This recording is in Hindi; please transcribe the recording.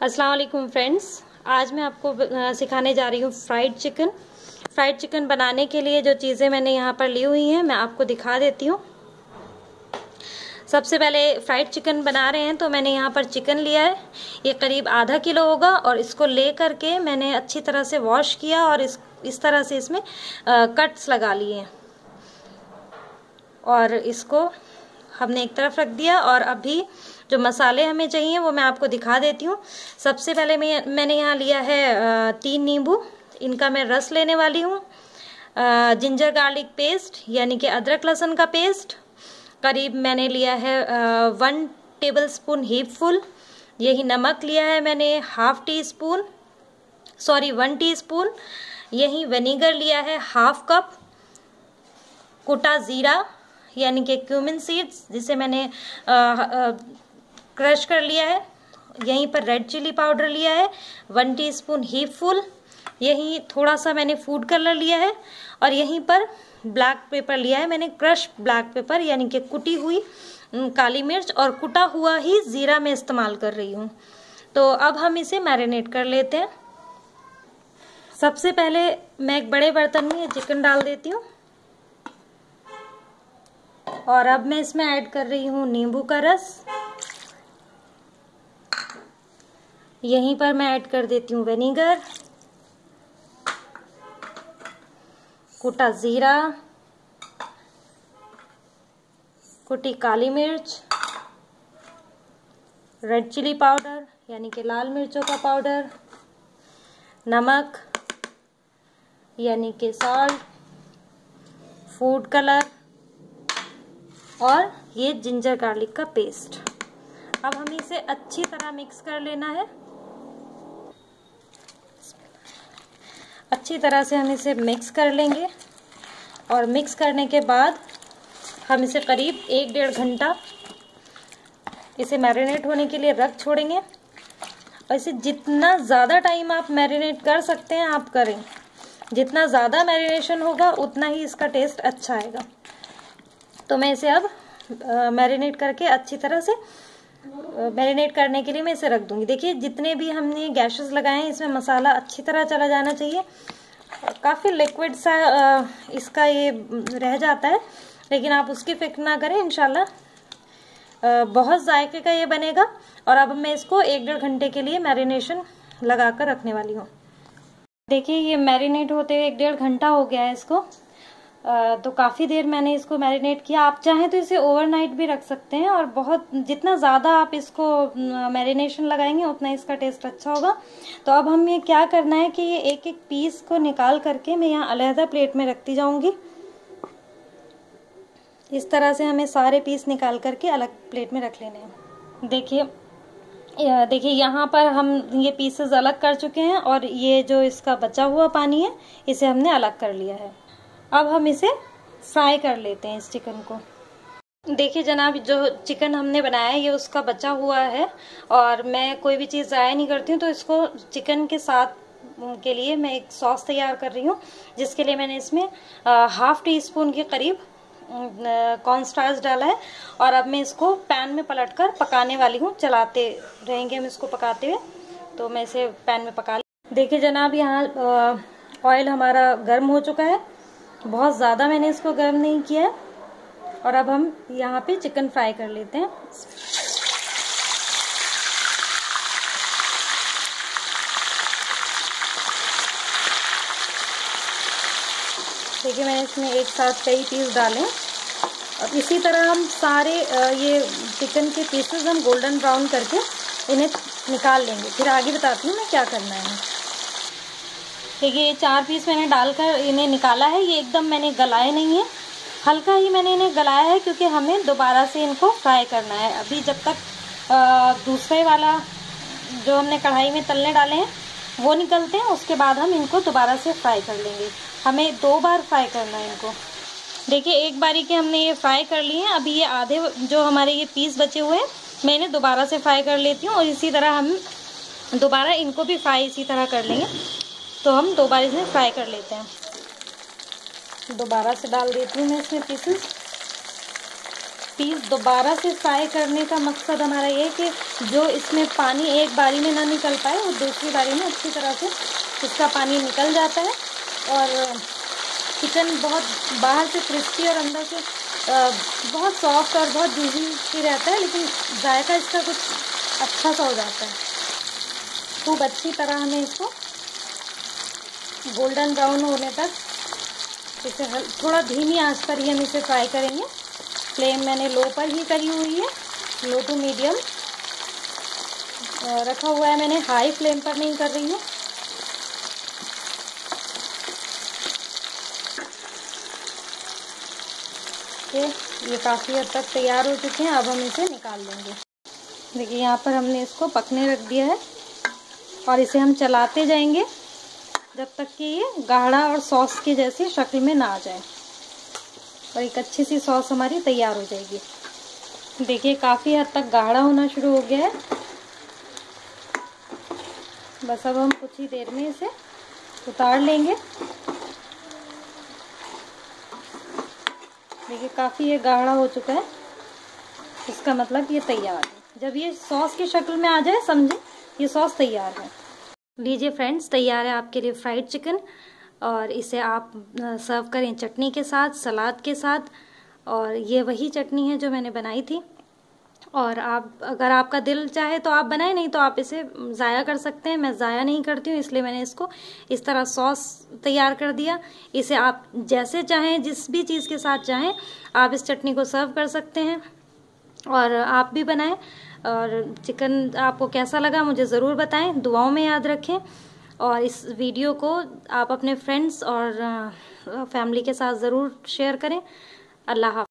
अस्सलाम वालेकुम फ्रेंड्स, आज मैं आपको सिखाने जा रही हूँ फ्राइड चिकन। फ्राइड चिकन बनाने के लिए जो चीज़ें मैंने यहाँ पर ली हुई हैं मैं आपको दिखा देती हूँ। सबसे पहले फ्राइड चिकन बना रहे हैं तो मैंने यहाँ पर चिकन लिया है, ये करीब आधा किलो होगा। और इसको ले करके मैंने अच्छी तरह से वॉश किया और इस तरह से इसमें कट्स लगा लिए हैं और इसको हमने एक तरफ रख दिया। और अभी जो मसाले हमें चाहिए वो मैं आपको दिखा देती हूँ। सबसे पहले मैंने यहाँ लिया है 3 नींबू, इनका मैं रस लेने वाली हूँ। जिंजर गार्लिक पेस्ट यानी कि अदरक लहसुन का पेस्ट करीब मैंने लिया है 1 टेबलस्पून हीप फुल। यही नमक लिया है मैंने 1 टीस्पून। यही विनेगर लिया है 1/2 कप। कुटा जीरा यानी कि क्यूमिन सीड्स जिसे मैंने क्रश कर लिया है। यहीं पर रेड चिली पाउडर लिया है 1 टीस्पून हीप फुल। यहीं थोड़ा सा मैंने फूड कलर लिया है और यहीं पर ब्लैक पेपर लिया है मैंने, क्रश ब्लैक पेपर यानी कि कुटी हुई काली मिर्च और कुटा हुआ ही जीरा मैं इस्तेमाल कर रही हूँ। तो अब हम इसे मैरिनेट कर लेते हैं। सबसे पहले मैं एक बड़े बर्तन में चिकन डाल देती हूँ और अब मैं इसमें ऐड कर रही हूँ नींबू का रस। यहीं पर मैं ऐड कर देती हूँ विनेगर, कुटा जीरा, कुटी काली मिर्च, रेड चिली पाउडर यानी कि लाल मिर्चों का पाउडर, नमक यानी कि सॉल्ट, फूड कलर और ये जिंजर गार्लिक का पेस्ट। अब हमें इसे अच्छी तरह मिक्स कर लेना है। अच्छी तरह से हम इसे मिक्स कर लेंगे और मिक्स करने के बाद हम इसे करीब 1-1.5 घंटा इसे मैरिनेट होने के लिए रख छोड़ेंगे। और इसे जितना ज़्यादा टाइम आप मैरिनेट कर सकते हैं आप करें। जितना ज़्यादा मैरिनेशन होगा उतना ही इसका टेस्ट अच्छा आएगा। तो मैं इसे अब मैरिनेट करके अच्छी तरह से मैरिनेट करने के लिए मैं इसे रख दूंगी। देखिए जितने भी हमने गैसेस लगाए हैं इसमें मसाला अच्छी तरह चला जाना चाहिए। काफ़ी लिक्विड सा इसका ये रह जाता है, लेकिन आप उसकी फिक्र ना करें, इंशाल्लाह बहुत जायके का ये बनेगा। और अब मैं इसको 1-1.5 घंटे के लिए मैरिनेशन लगा कर रखने वाली हूँ। देखिए ये मैरिनेट होते हुए 1-1.5 घंटा हो गया है इसको। तो काफ़ी देर मैंने इसको मैरिनेट किया। आप चाहें तो इसे ओवरनाइट भी रख सकते हैं और बहुत जितना ज़्यादा आप इसको मैरिनेशन लगाएंगे उतना इसका टेस्ट अच्छा होगा। तो अब हमें क्या करना है कि ये एक-एक पीस को निकाल करके मैं यहाँ अलहदा प्लेट में रखती जाऊंगी। इस तरह से हमें सारे पीस निकाल करके अलग प्लेट में रख लेने हैं। देखिए यहाँ पर हम ये पीसेस अलग कर चुके हैं और ये जो इसका बचा हुआ पानी है इसे हमने अलग कर लिया है। अब हम इसे फ्राई कर लेते हैं इस चिकन को। देखिए जनाब, जो चिकन हमने बनाया है ये उसका बचा हुआ है और मैं कोई भी चीज़ ज़ाया नहीं करती हूँ। तो इसको चिकन के साथ के लिए मैं एक सॉस तैयार कर रही हूँ, जिसके लिए मैंने इसमें 1/2 टीस्पून के करीब कॉर्नस्टार्च डाला है। और अब मैं इसको पैन में पलटकर पकाने वाली हूँ। चलाते रहेंगे हम इसको पकाते हुए। तो मैं इसे पैन में पका देखिए जनाब, यहाँ ऑयल हमारा गर्म हो चुका है। बहुत ज़्यादा मैंने इसको गर्म नहीं किया है। और अब हम यहाँ पे चिकन फ्राई कर लेते हैं। देखिए मैंने इसमें एक साथ कई पीस डाले और इसी तरह हम सारे ये चिकन के पीसेस हम गोल्डन ब्राउन करके इन्हें निकाल लेंगे। फिर आगे बताती हूँ मैं क्या करना है। देखिए ये 4 पीस मैंने डालकर इन्हें निकाला है। ये एकदम मैंने गलाए नहीं है, हल्का ही मैंने इन्हें गलाया है क्योंकि हमें दोबारा से इनको फ्राई करना है। अभी जब तक दूसरे वाला जो हमने कढ़ाई में तलने डाले हैं वो निकलते हैं, उसके बाद हम इनको दोबारा से फ्राई कर लेंगे। हमें 2 बार फ्राई करना है इनको। देखिए एक बारी के हमने ये फ्राई कर लिए हैं। अभी ये आधे जो हमारे ये पीस बचे हुए हैं मैं इन्हें दोबारा से फ्राई कर लेती हूँ और इसी तरह हम दोबारा इनको भी फ्राई इसी तरह कर लेंगे। तो हम 2 बार इसे फ्राई कर लेते हैं। दोबारा से डाल देती हूँ मैं इसमें पीसेस। पीस दोबारा से फ्राई करने का मकसद हमारा ये है कि जो इसमें पानी एक बारी में ना निकल पाए वो दूसरी बारी में अच्छी तरह से इसका पानी निकल जाता है। और चिकन बहुत बाहर से क्रिस्पी और अंदर से बहुत सॉफ्ट और बहुत जूसी रहता है, लेकिन जायका इसका कुछ अच्छा सा हो जाता है। खूब अच्छी तरह हमें इसको गोल्डन ब्राउन होने तक इसे थोड़ा धीमी आंच पर ही हम इसे फ्राई करेंगे। फ्लेम मैंने लो पर ही करी हुई है, लो टू मीडियम रखा हुआ है मैंने, हाई फ्लेम पर नहीं कर रही हूँ। ये काफ़ी हद तक तैयार हो चुके हैं, अब हम इसे निकाल लेंगे। देखिए यहाँ पर हमने इसको पकने रख दिया है और इसे हम चलाते जाएंगे जब तक कि ये गाढ़ा और सॉस की जैसी शक्ल में ना आ जाए और एक अच्छी सी सॉस हमारी तैयार हो जाएगी। देखिए काफ़ी हद तक गाढ़ा होना शुरू हो गया है। बस अब हम कुछ ही देर में इसे उतार लेंगे। देखिए काफ़ी ये गाढ़ा हो चुका है, इसका मतलब ये तैयार है। जब ये सॉस की शक्ल में आ जाए समझे ये सॉस तैयार है। लीजिए फ्रेंड्स, तैयार है आपके लिए फ्राइड चिकन और इसे आप सर्व करें चटनी के साथ, सलाद के साथ। और ये वही चटनी है जो मैंने बनाई थी और आप अगर आपका दिल चाहे तो आप बनाएं, नहीं तो आप इसे ज़ाया कर सकते हैं। मैं ज़ाया नहीं करती हूँ, इसलिए मैंने इसको इस तरह सॉस तैयार कर दिया। इसे आप जैसे चाहें, जिस भी चीज़ के साथ चाहें, आप इस चटनी को सर्व कर सकते हैं और आप भी बनाएं। और चिकन आपको कैसा लगा मुझे ज़रूर बताएं, दुआओं में याद रखें। और इस वीडियो को आप अपने फ्रेंड्स और फैमिली के साथ ज़रूर शेयर करें। अल्लाह हाफ़िज़।